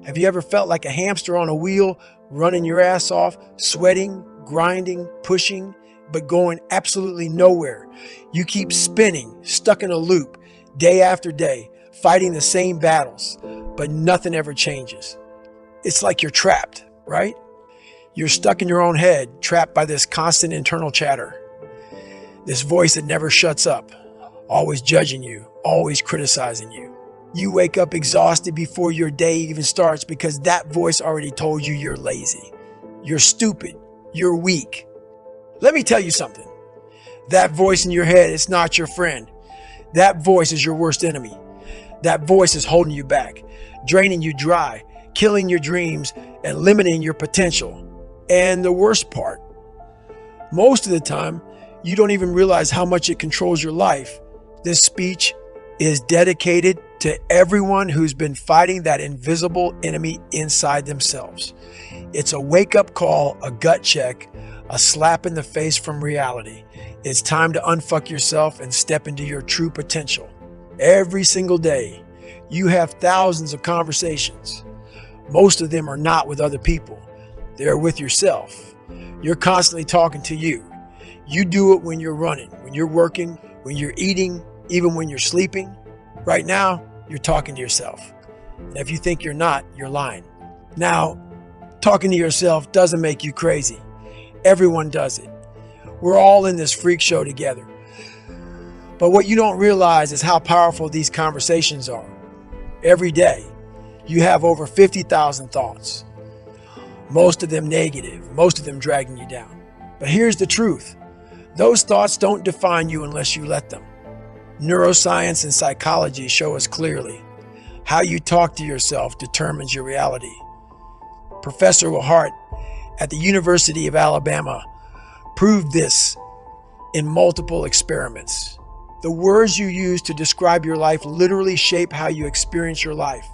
Have you ever felt like a hamster on a wheel, running your ass off, sweating, grinding, pushing, but going absolutely nowhere? You keep spinning, stuck in a loop, day after day, fighting the same battles, but nothing ever changes. It's like you're trapped, right? You're stuck in your own head, trapped by this constant internal chatter. This voice that never shuts up, always judging you, always criticizing you. You wake up exhausted before your day even starts because that voice already told you you're lazy, you're stupid, you're weak. Let me tell you something. That voice in your head is not your friend. That voice is your worst enemy. That voice is holding you back, draining you dry, killing your dreams, and limiting your potential. And the worst part, most of the time, you don't even realize how much it controls your life. This speech is dedicated to everyone who's been fighting that invisible enemy inside themselves. It's a wake-up call, a gut check, a slap in the face from reality. It's time to unfuck yourself and step into your true potential. Every single day, you have thousands of conversations. Most of them are not with other people. They're with yourself. You're constantly talking to you. You do it when you're running, when you're working, when you're eating, even when you're sleeping. Right now, you're talking to yourself. And if you think you're not, you're lying. Now, talking to yourself doesn't make you crazy. Everyone does it. We're all in this freak show together. But what you don't realize is how powerful these conversations are. Every day, you have over 50,000 thoughts. Most of them negative, most of them dragging you down. But here's the truth. Those thoughts don't define you unless you let them. Neuroscience and psychology show us clearly how you talk to yourself determines your reality. Professor Hart at the University of Alabama proved this in multiple experiments. The words you use to describe your life literally shape how you experience your life.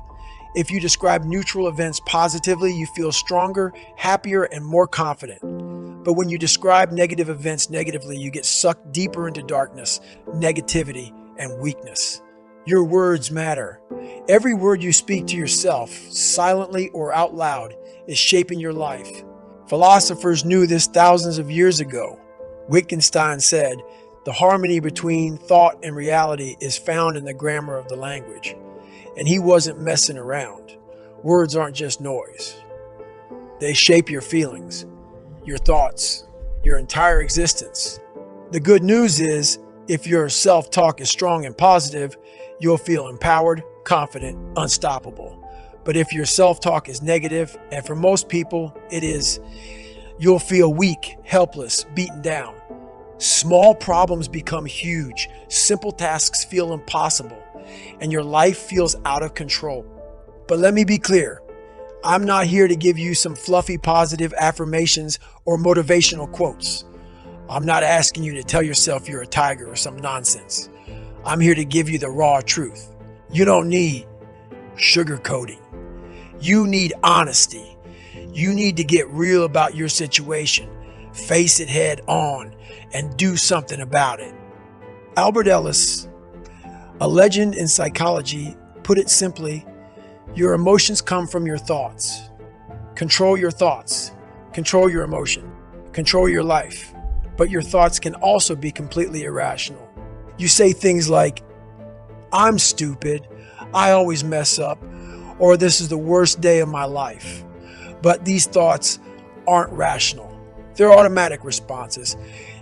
If you describe neutral events positively, you feel stronger, happier, and more confident. But when you describe negative events negatively, you get sucked deeper into darkness, negativity, and weakness. Your words matter. Every word you speak to yourself, silently or out loud, is shaping your life. Philosophers knew this thousands of years ago. Wittgenstein said, "The harmony between thought and reality is found in the grammar of the language." And he wasn't messing around. Words aren't just noise. They shape your feelings, your thoughts, your entire existence. The good news is, if your self-talk is strong and positive, you'll feel empowered, confident, unstoppable. But if your self-talk is negative, and for most people it is, you'll feel weak, helpless, beaten down. Small problems become huge. Simple tasks feel impossible, and your life feels out of control. But let me be clear. I'm not here to give you some fluffy positive affirmations or motivational quotes. I'm not asking you to tell yourself you're a tiger or some nonsense. I'm here to give you the raw truth. You don't need sugarcoating. You need honesty. You need to get real about your situation, face it head on, and do something about it. Albert Ellis, a legend in psychology, put it simply, your emotions come from your thoughts. Control your thoughts. Control your emotion. Control your life. But your thoughts can also be completely irrational. You say things like, "I'm stupid, I always mess up," or "This is the worst day of my life." But these thoughts aren't rational. They're automatic responses,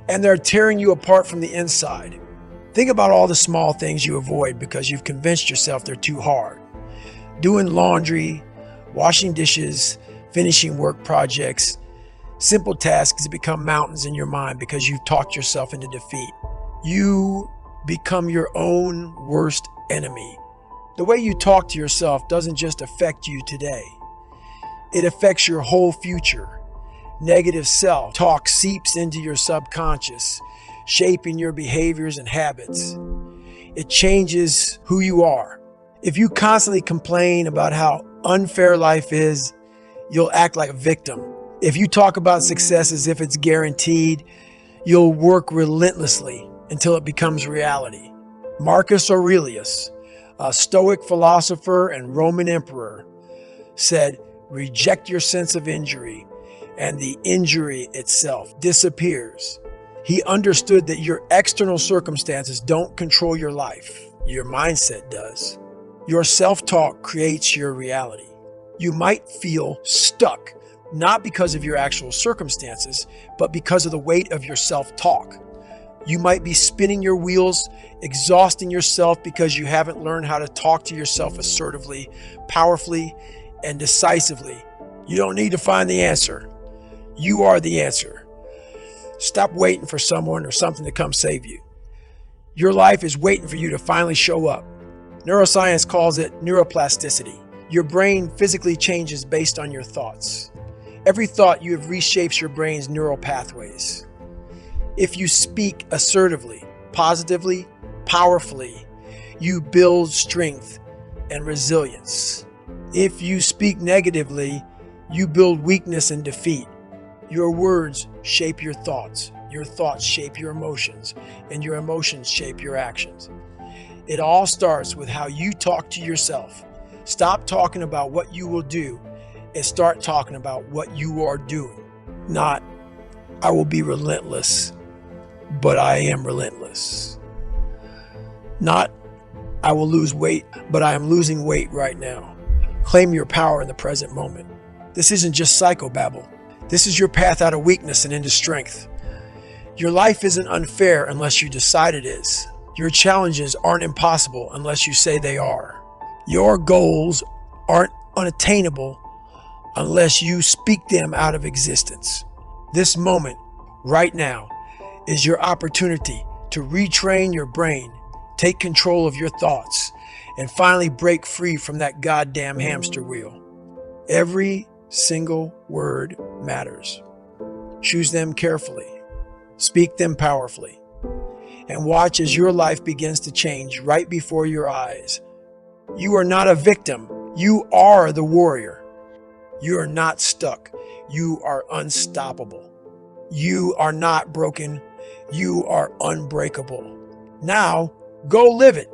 and they're tearing you apart from the inside. Think about all the small things you avoid because you've convinced yourself they're too hard. Doing laundry, washing dishes, finishing work projects. Simple tasks that become mountains in your mind because you've talked yourself into defeat. You become your own worst enemy. The way you talk to yourself doesn't just affect you today. It affects your whole future. Negative self-talk seeps into your subconscious, shaping your behaviors and habits. It changes who you are. If you constantly complain about how unfair life is, you'll act like a victim. If you talk about success as if it's guaranteed, you'll work relentlessly until it becomes reality. Marcus Aurelius, a Stoic philosopher and Roman emperor, said, reject your sense of injury, and the injury itself disappears. He understood that your external circumstances don't control your life. Your mindset does. Your self-talk creates your reality. You might feel stuck, not because of your actual circumstances, but because of the weight of your self-talk. You might be spinning your wheels, exhausting yourself because you haven't learned how to talk to yourself assertively, powerfully, and decisively. You don't need to find the answer. You are the answer. Stop waiting for someone or something to come save you. Your life is waiting for you to finally show up. Neuroscience calls it neuroplasticity. Your brain physically changes based on your thoughts. Every thought you have reshapes your brain's neural pathways. If you speak assertively, positively, powerfully, you build strength and resilience. If you speak negatively, you build weakness and defeat. Your words shape your thoughts shape your emotions, and your emotions shape your actions. It all starts with how you talk to yourself. Stop talking about what you will do and start talking about what you are doing. Not, I will be relentless, but I am relentless. Not, I will lose weight, but I am losing weight right now. Claim your power in the present moment. This isn't just psychobabble. This is your path out of weakness and into strength. Your life isn't unfair unless you decide it is. Your challenges aren't impossible unless you say they are. Your goals aren't unattainable unless you speak them out of existence. This moment, right now, is your opportunity to retrain your brain, take control of your thoughts, and finally break free from that goddamn hamster wheel. Every single word matters. Choose them carefully. Speak them powerfully. And watch as your life begins to change right before your eyes. You are not a victim. You are the warrior. You are not stuck. You are unstoppable. You are not broken. You are unbreakable. Now, go live it.